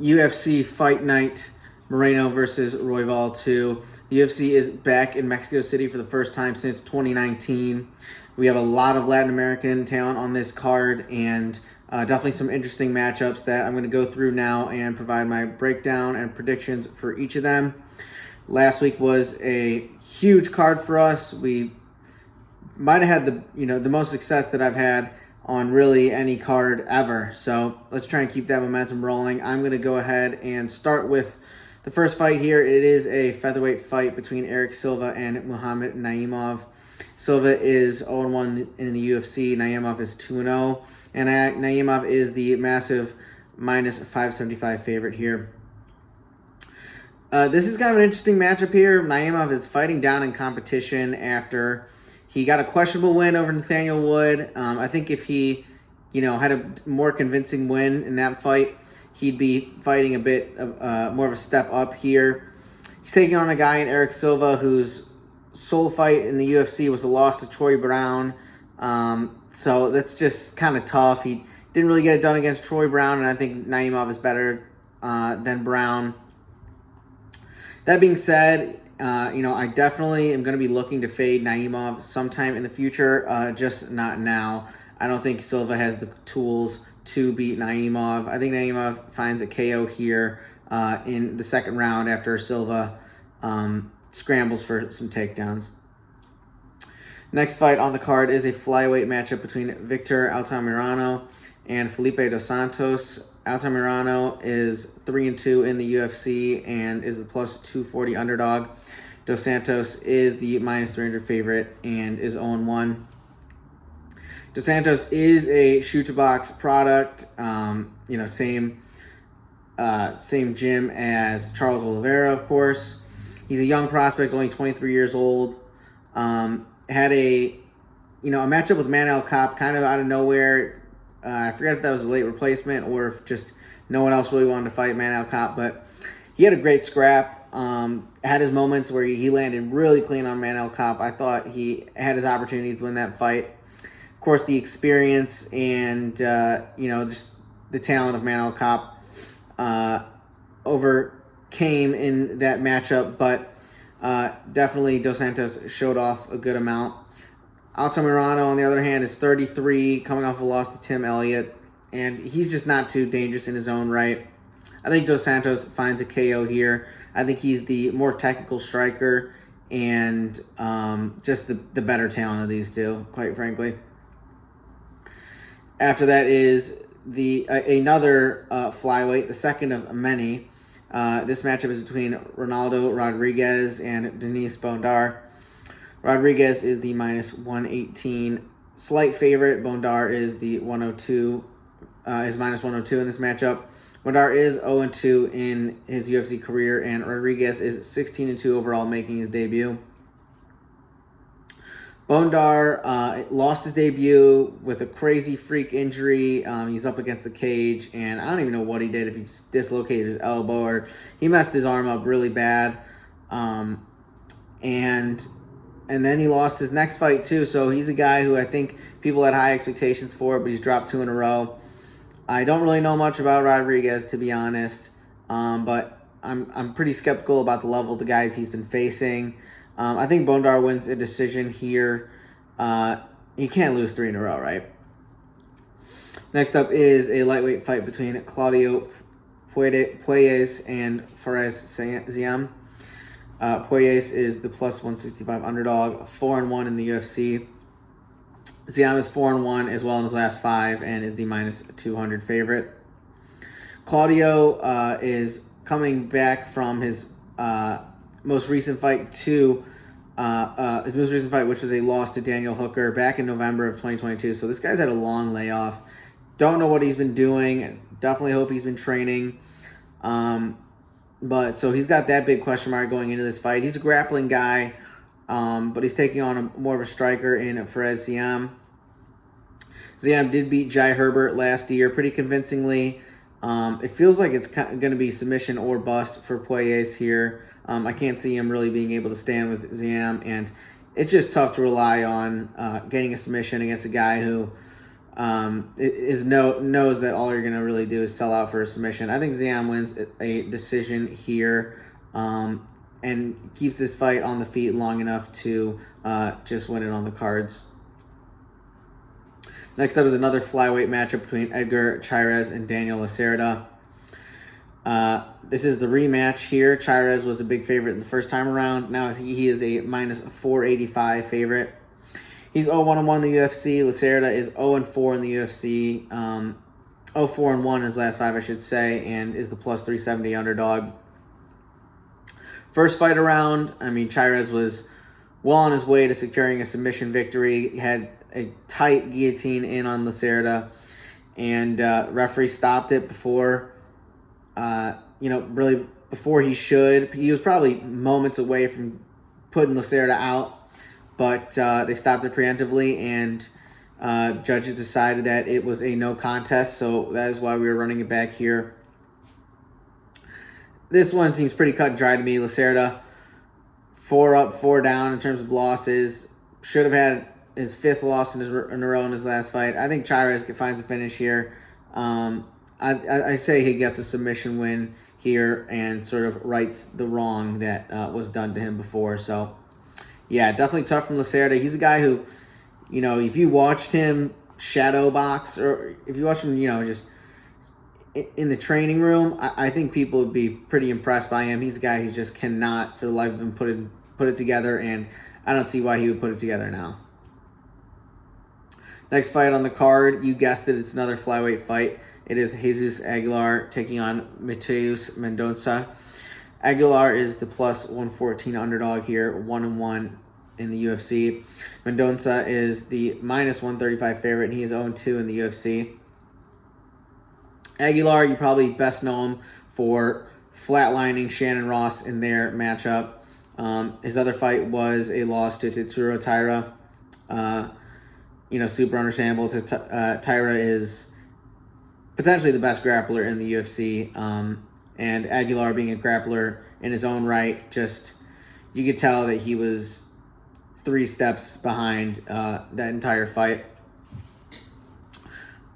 UFC Fight Night, Moreno versus Royval 2. The UFC is back in Mexico City for the first time since 2019. We have a lot of Latin American talent on this card, and definitely some interesting matchups that I'm going to go through now and provide my breakdown and predictions for each of them. Last week was a huge card for us. We might have had the most success that I've had on really any card ever. So let's try and keep that momentum rolling. I'm going to go ahead and start with the first fight here. It is a featherweight fight between Erik Silva and Muhammad Naimov. Silva is 0-1 in the UFC. Naimov is 2-0. And Naimov is the massive minus 575 favorite here. This is kind of an interesting matchup here. Naimov is fighting down in competition after he got a questionable win over Nathaniel Wood. I think if he, had a more convincing win in that fight, he'd be fighting a bit of more of a step up here. He's taking on a guy in Erik Silva whose sole fight in the UFC was a loss to Troy Brown. So that's just kind of tough. He didn't really get it done against Troy Brown, and I think Naimov is better than Brown. That being said, I definitely am going to be looking to fade Naimov sometime in the future, just not now. I don't think Silva has the tools to beat Naimov. I think Naimov finds a KO here in the second round after Silva scrambles for some takedowns. Next fight on the card is a flyweight matchup between Victor Altamirano and Felipe dos Santos. Altamirano is 3-2 in the UFC and is the plus 240 underdog. Dos Santos is the minus 300 favorite and is 0-1. Dos Santos is a shoot-to-box product. Same gym as Charles Oliveira, of course. He's a young prospect, only 23 years old. Had a matchup with Manuel kind of out of nowhere. I forget if that was a late replacement or if just no one else really wanted to fight Manuel, but he had a great scrap. Had his moments where he landed really clean on Manuel. I thought he had his opportunities to win that fight. Of course, the experience and just the talent of Manuel overcame in that matchup, but definitely Dos Santos showed off a good amount. Altamirano, on the other hand, is 33, coming off a loss to Tim Elliott, and he's just not too dangerous in his own right. I think Dos Santos finds a KO here. I think he's the more technical striker and just the better talent of these two, quite frankly. After that is another flyweight, the second of many. This matchup is between Ronaldo Rodriguez and Denise Bondar. Rodriguez is the minus 118 slight favorite. Bondar is the 102, is minus 102 in this matchup. Bondar is 0-2 in his UFC career, and Rodriguez is 16-2 overall, making his debut. Bondar lost his debut with a crazy freak injury. He's up against the cage, and I don't even know what he did, if he just dislocated his elbow or he messed his arm up really bad. And then he lost his next fight too, so he's a guy who I think people had high expectations for, but he's dropped 2 in a row. I don't really know much about Rodriguez, to be honest, but I'm pretty skeptical about the level of the guys he's been facing. I think Bondar wins a decision here. He can't lose 3 in a row, right? Next up is a lightweight fight between Claudio Puelles and Ziam. Puelles is the plus 165 underdog, 4-1 in the UFC. Ziam is 4-1 as well in his last 5 and is the minus 200 favorite. Claudio is coming back from his most recent fight, which was a loss to Daniel Hooker back in November of 2022. So this guy's had a long layoff. Don't know what he's been doing. Definitely hope he's been training. But so he's got that big question mark going into this fight. He's a grappling guy, but he's taking on more of a striker in Ziam. Ziam did beat Jai Herbert last year pretty convincingly. It feels like it's going to be submission or bust for Puelles here. I can't see him really being able to stand with Ziam, and it's just tough to rely on getting a submission against a guy who knows that all you're going to really do is sell out for a submission. I think Ziam wins a decision here, and keeps this fight on the feet long enough to just win it on the cards. Next up is another flyweight matchup between Edgar Chairez and Daniel Lacerda. This is the rematch here. Chairez was a big favorite the first time around. Now he is a minus 485 favorite. He's 0-1-1 in the UFC. Lacerda is 0-4 in the UFC. 0-4-1 in his last 5, I should say, and is the plus 370 underdog. First fight around, I mean, Chairez was well on his way to securing a submission victory. He had a tight guillotine in on Lacerda, and referee stopped it before, really before he should. He was probably moments away from putting Lacerda out, but they stopped it preemptively, and judges decided that it was a no contest, so that is why we were running it back here. This one seems pretty cut and dry to me. Lacerda, 4 up, 4 down in terms of losses. Should have had his 5th loss in a row in his last fight. I think Chairez finds a finish here. I say he gets a submission win here and sort of rights the wrong that was done to him before. So, yeah, definitely tough from Lacerda. He's a guy who, if you watched him shadow box, or if you watch him, just in the training room, I think people would be pretty impressed by him. He's a guy who just cannot, for the life of him, put it together, and I don't see why he would put it together now. Next fight on the card, you guessed it, it's another flyweight fight. It is Jesus Aguilar taking on Mateus Mendonca. Aguilar is the plus 114 underdog here, 1-1 in the UFC. Mendonca is the minus 135 favorite, and he is 0-2 in the UFC. Aguilar, you probably best know him for flatlining Shannon Ross in their matchup. His other fight was a loss to Tetsuro Taira. Super understandable. Taira is potentially the best grappler in the UFC. And Aguilar, being a grappler in his own right, you could tell that he was 3 steps behind that entire fight.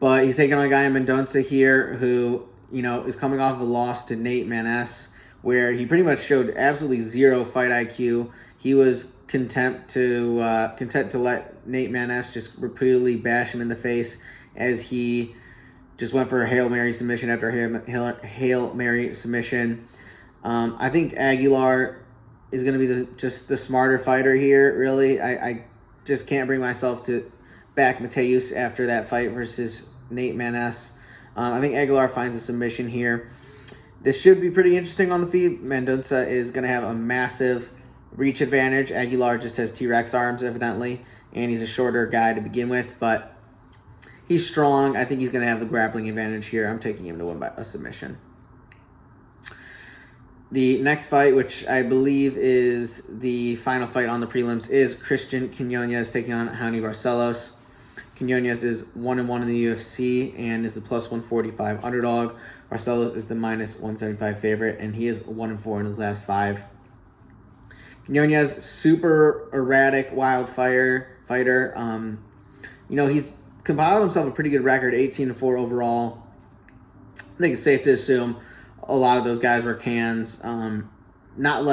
But he's taking on a guy in Mendonca here who, is coming off of a loss to Nate Maness, where he pretty much showed absolutely zero fight IQ. He was content to let Nate Maness just repeatedly bash him in the face as he just went for a Hail Mary submission after Hail Mary submission. I think Aguilar is going to be the smarter fighter here, really. I just can't bring myself to back Mateus after that fight versus Nate Maness. I think Aguilar finds a submission here. This should be pretty interesting on the feet. Mendonca is going to have a massive reach advantage. Aguilar just has T-Rex arms, evidently, and he's a shorter guy to begin with, but he's strong. I think he's going to have the grappling advantage here. I'm taking him to win by a submission. The next fight, which I believe is the final fight on the prelims, is Christian Quinonez taking on Raoni Barcelos. Quinonez is 1-1 in the UFC and is the plus 145 underdog. Barcelos is the minus 175 favorite, and he is 1-4 in his last 5. Quinonez, super erratic, fighter. He's compiled himself a pretty good record, 18-4 overall. I think it's safe to assume a lot of those guys were cans. Not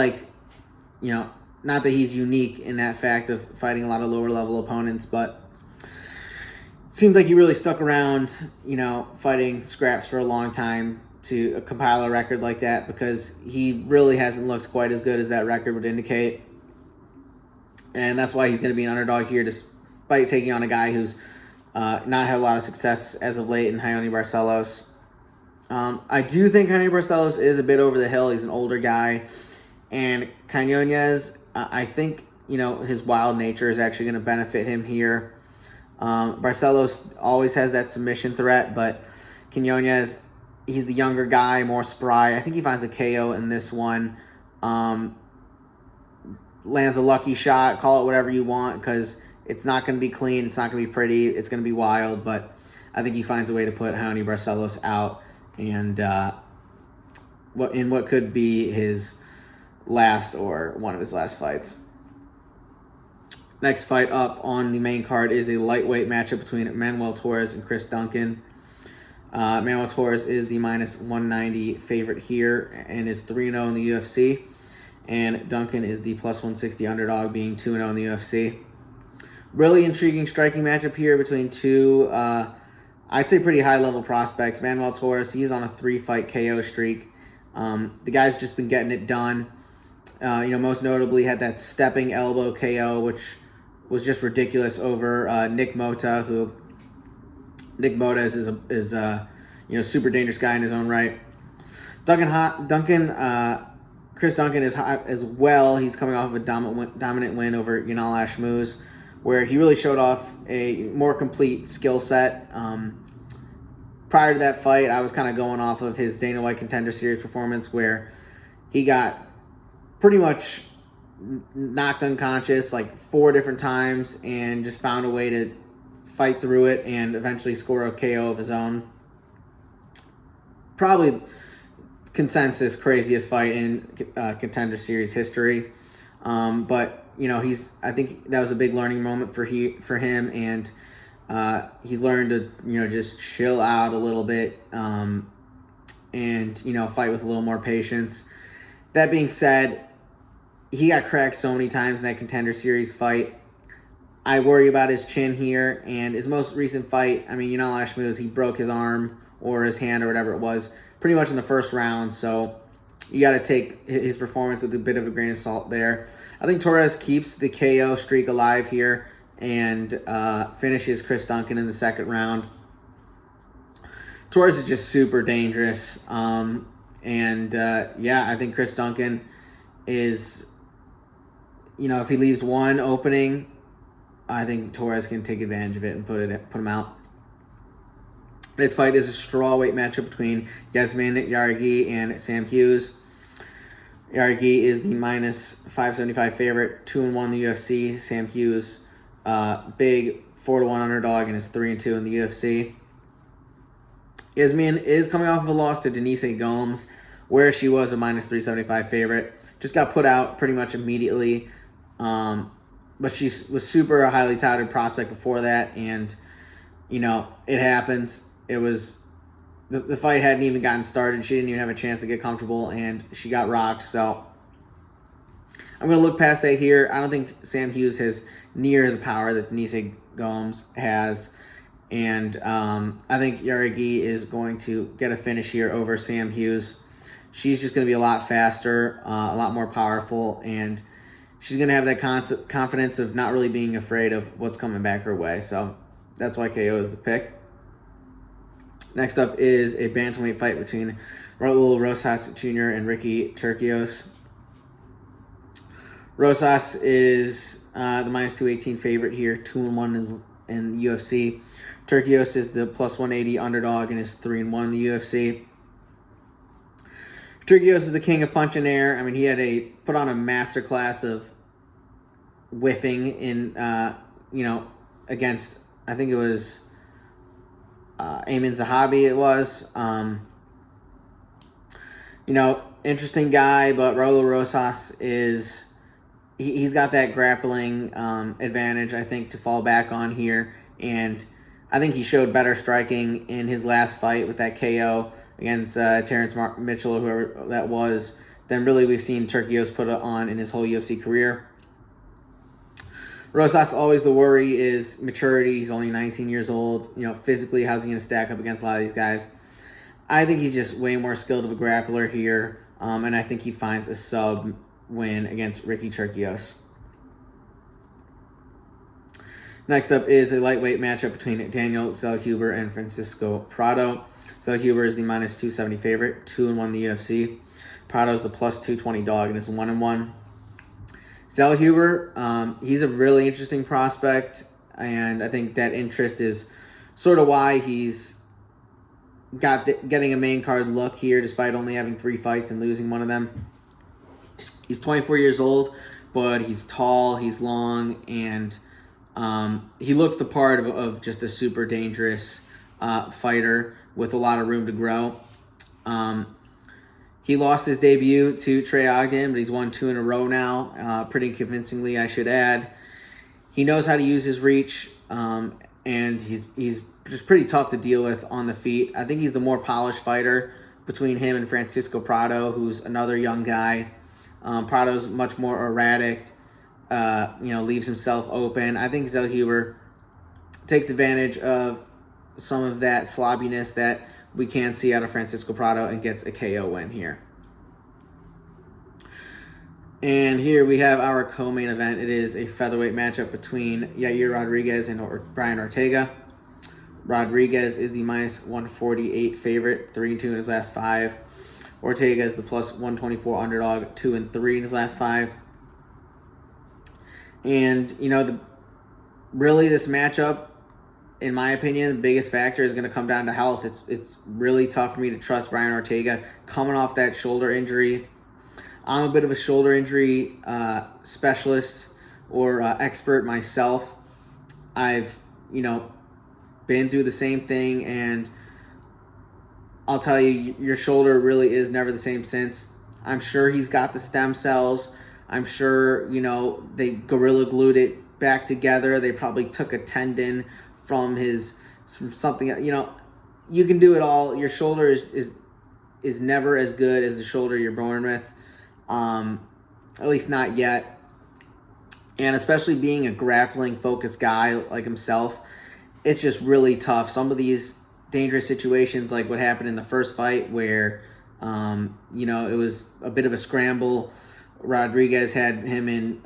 that he's unique in that fact of fighting a lot of lower level opponents, but it seems like he really stuck around, fighting scraps for a long time to compile a record like that, because he really hasn't looked quite as good as that record would indicate. And that's why he's going to be an underdog here, despite taking on a guy who's not had a lot of success as of late in Raoni Barcelos. I do think Raoni Barcelos is a bit over the hill. He's an older guy. And Quinonez, I think, his wild nature is actually going to benefit him here. Barcelos always has that submission threat, but Quinonez, he's the younger guy, more spry. I think he finds a KO in this one. Lands a lucky shot, call it whatever you want, because it's not going to be clean, it's not going to be pretty, it's going to be wild, but I think he finds a way to put Raoni Barcelos out, and what could be his last or one of his last fights. Next fight up on the main card is a lightweight matchup between Manuel Torres and Chris Duncan. Manuel Torres is the minus 190 favorite here and is 3-0 in the UFC. And Duncan is the plus 160 underdog, being 2-0 in the UFC. Really intriguing striking matchup here between two, I'd say pretty high-level prospects. Manuel Torres, he's on a 3-fight KO streak. The guy's just been getting it done. Most notably had that stepping elbow KO, which was just ridiculous over Nick Mota, who Nick Mota is super dangerous guy in his own right. Chris Duncan is hot as well. He's coming off of a dominant win over Yanal Ashmouz, where he really showed off a more complete skill set. Prior to that fight, I was kind of going off of his Dana White Contender Series performance, where he got pretty much knocked unconscious like 4 different times and just found a way to fight through it and eventually score a KO of his own. Probably consensus craziest fight in Contender Series history. But I think that was a big learning moment for him, and he's learned to just chill out a little bit and fight with a little more patience. That being said, he got cracked so many times in that Contender Series fight. I worry about his chin here, and his most recent fight, Yanal Ashmouz, he broke his arm or his hand or whatever it was pretty much in the first round, so you got to take his performance with a bit of a grain of salt there. I think Torres keeps the KO streak alive here and finishes Chris Duncan in the second round. Torres is just super dangerous, I think Chris Duncan is, if he leaves one opening, I think Torres can take advantage of it and put him out. Next fight is a strawweight matchup between Yazmin, Jaregui, and Sam Hughes. Jaregui is the minus 575 favorite, 2-1 in the UFC. Sam Hughes, big 4-1 underdog, and is 3-2 in the UFC. Yazmin is coming off of a loss to Denise Gomes, where she was a minus 375 favorite. Just got put out pretty much immediately. But she was super a highly touted prospect before that, and it happens. It was the fight hadn't even gotten started. She didn't even have a chance to get comfortable, and she got rocked. So I'm going to look past that here. I don't think Sam Hughes has near the power that Denise Gomes has, and I think Jaregui is going to get a finish here over Sam Hughes. She's just going to be a lot faster, a lot more powerful, and she's going to have that confidence of not really being afraid of what's coming back her way. So that's why KO is the pick. Next up is a bantamweight fight between Raul Rosas Jr. and Ricky Turcios. Rosas is the minus 218 favorite here. 2-1 is in the UFC. Turcios is the plus 180 underdog and is 3-1 in the UFC. Turcios is the king of punch and air. He had put on a masterclass of whiffing in, against, I think it was Amin Zahabi it was. Interesting guy, but Raul Rosas is, he's got that grappling advantage, I think, to fall back on here. And I think he showed better striking in his last fight with that KO against Terrence Mitchell or whoever that was than really we've seen Turcios put on in his whole UFC career. Rosas, always the worry is maturity. He's only 19 years old. Physically, how's he going to stack up against a lot of these guys? I think he's just way more skilled of a grappler here, and I think he finds a sub win against Ricky Turcios. Next up is a lightweight matchup between Daniel Zellhuber and Francisco Prado. Zellhuber is the minus 270 favorite, 2-1 in the UFC. Prado is the plus 220 dog and is 1-1. Zellhuber, he's a really interesting prospect, and I think that interest is sort of why he's getting a main card look here, despite only having 3 fights and losing one of them. He's 24 years old, but he's tall, he's long, and he looks the part of just a super dangerous fighter with a lot of room to grow. He lost his debut to Trey Ogden, but he's won 2 in a row now, pretty convincingly, I should add. He knows how to use his reach, and he's just pretty tough to deal with on the feet. I think he's the more polished fighter between him and Francisco Prado, who's another young guy. Prado's much more erratic, leaves himself open. I think Zellhuber takes advantage of some of that sloppiness that we can see out of Francisco Prado and gets a KO win here. And here we have our co-main event. It is a featherweight matchup between Yair Rodriguez and Brian Ortega. Rodriguez is the minus 148 favorite, 3-2 in his last 5. Ortega is the plus 124 underdog, 2-3 in his last 5. And, really this matchup, in my opinion, the biggest factor is going to come down to health. It's really tough for me to trust Brian Ortega coming off that shoulder injury. I'm a bit of a shoulder injury specialist or expert myself. I've, been through the same thing, and I'll tell you, your shoulder really is never the same since. I'm sure he's got the stem cells. I'm sure, they Gorilla Glued it back together. They probably took a tendon from something, you can do it all. Your shoulder is never as good as the shoulder you're born with. At least not yet. And especially being a grappling focused guy like himself, it's just really tough. Some of these dangerous situations, like what happened in the first fight where, it was a bit of a scramble. Rodriguez had him in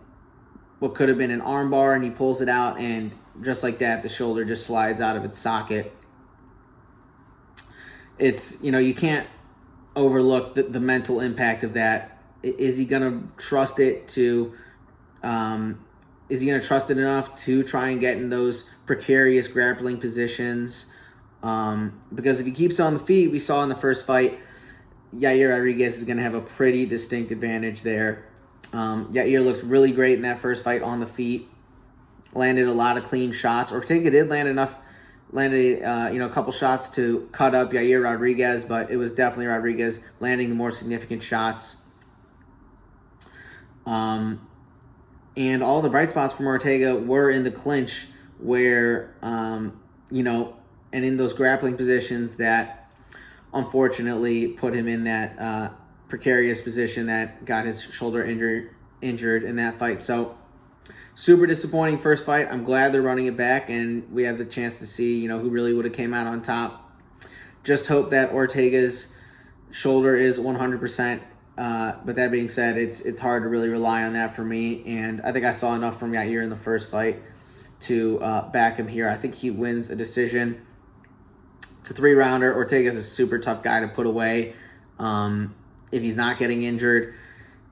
what could have been an armbar, and he pulls it out, and just like that, the shoulder just slides out of its socket. It's, you can't overlook the mental impact of that. Is he going to trust it to, is he going to trust it enough to try and get in those precarious grappling positions? Because if he keeps on the feet, we saw in the first fight, Yair Rodriguez is going to have a pretty distinct advantage there. Yair looked really great in that first fight on the feet. Landed a lot of clean shots. Ortega did landed a couple shots to cut up Yair Rodriguez, but it was definitely Rodriguez landing the more significant shots. And all the bright spots from Ortega were in the clinch where, and in those grappling positions that unfortunately put him in that precarious position that got his shoulder injured in that fight. So super disappointing first fight. I'm glad they're running it back, and we have the chance to see, who really would have came out on top. Just hope that Ortega's shoulder is 100%. But that being said, it's hard to really rely on that for me, and I think I saw enough from Yair in the first fight to back him here. I think he wins a decision. It's a 3-rounder. Ortega's a super tough guy to put away if he's not getting injured,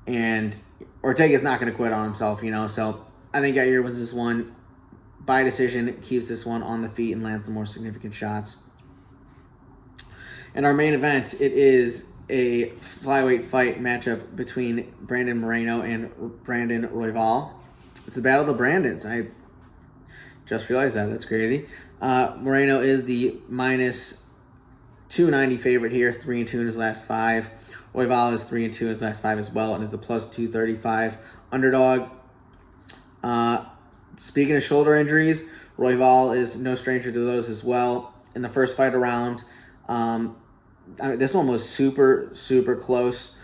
and Ortega's not going to quit on himself, so I think Yair wins this one by decision, keeps this one on the feet, and lands some more significant shots. In our main event, it is a flyweight fight matchup between Brandon Moreno and Brandon Royval. It's the battle of the Brandons. I just realized that. That's crazy. Moreno is the minus 290 favorite here, 3-2 in his last 5. Royval is 3-2 in his last 5 as well, and is the plus 235 underdog. Speaking of shoulder injuries, Royval is no stranger to those as well. In the first fight around, this one was super, super close.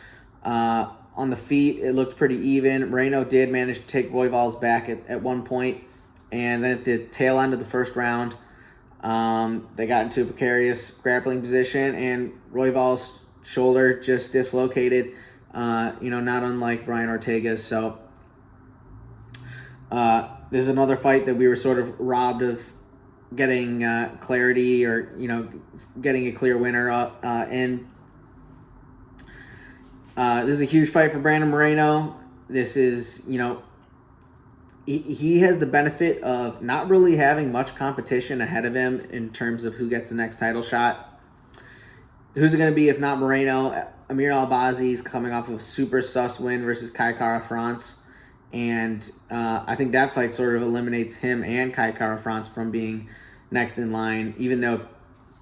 On the feet, it looked pretty even. Moreno did manage to take Royval's back at one point, and then at the tail end of the first round, they got into a precarious grappling position, and Royval's shoulder just dislocated, not unlike Brian Ortega's. So this is another fight that we were sort of robbed of getting clarity or, getting a clear winner in. This is a huge fight for Brandon Moreno. This is, he has the benefit of not really having much competition ahead of him in terms of who gets the next title shot. Who's it going to be if not Moreno? Amir Albazi is coming off of a super sus win versus Kai Kara France. And I think that fight sort of eliminates him and Kai Kara France from being next in line, even though,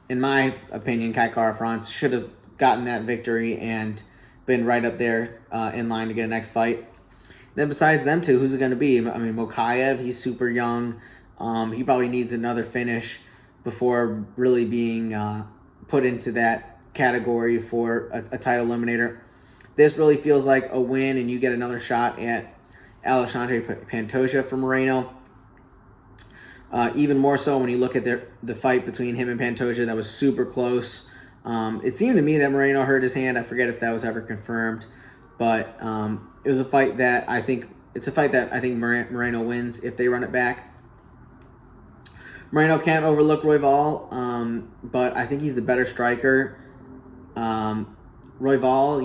in my opinion, Kai Kara France should have gotten that victory and been right up there in line to get a next fight. Then besides them two, who's it going to be? I mean, Mokaev, he's super young. He probably needs another finish before really being put into that category for a title eliminator. This really feels like a win, and you get another shot at Alexandre Pantoja for Moreno. Even more so when you look at the fight between him and Pantoja, that was super close. It seemed to me that Moreno hurt his hand. I forget if that was ever confirmed, but it was a fight that I think Moreno wins if they run it back. Moreno can't overlook Royval, but I think he's the better striker. Royval,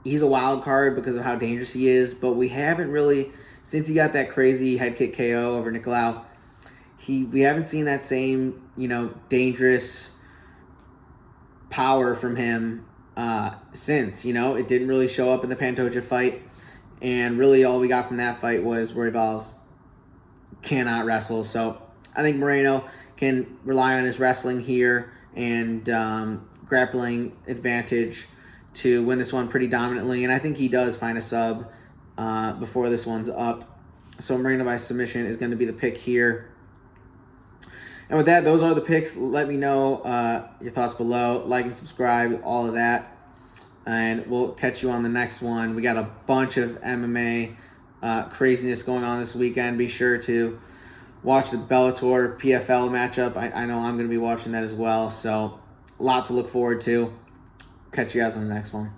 he's a wild card because of how dangerous he is, but we haven't really, since he got that crazy head kick KO over Nicolau, we haven't seen that same, dangerous power from him since. It didn't really show up in the Pantoja fight, and really all we got from that fight was Royval's cannot wrestle. So I think Moreno can rely on his wrestling here and grappling advantage to win this one pretty dominantly, and I think he does find a sub before this one's up. So Moreno by submission is going to be the pick here. And with that, those are the picks. Let me know your thoughts below. Like and subscribe, all of that. And we'll catch you on the next one. We got a bunch of MMA craziness going on this weekend. Be sure to watch the Bellator PFL matchup. I know I'm going to be watching that as well. So a lot to look forward to. Catch you guys on the next one.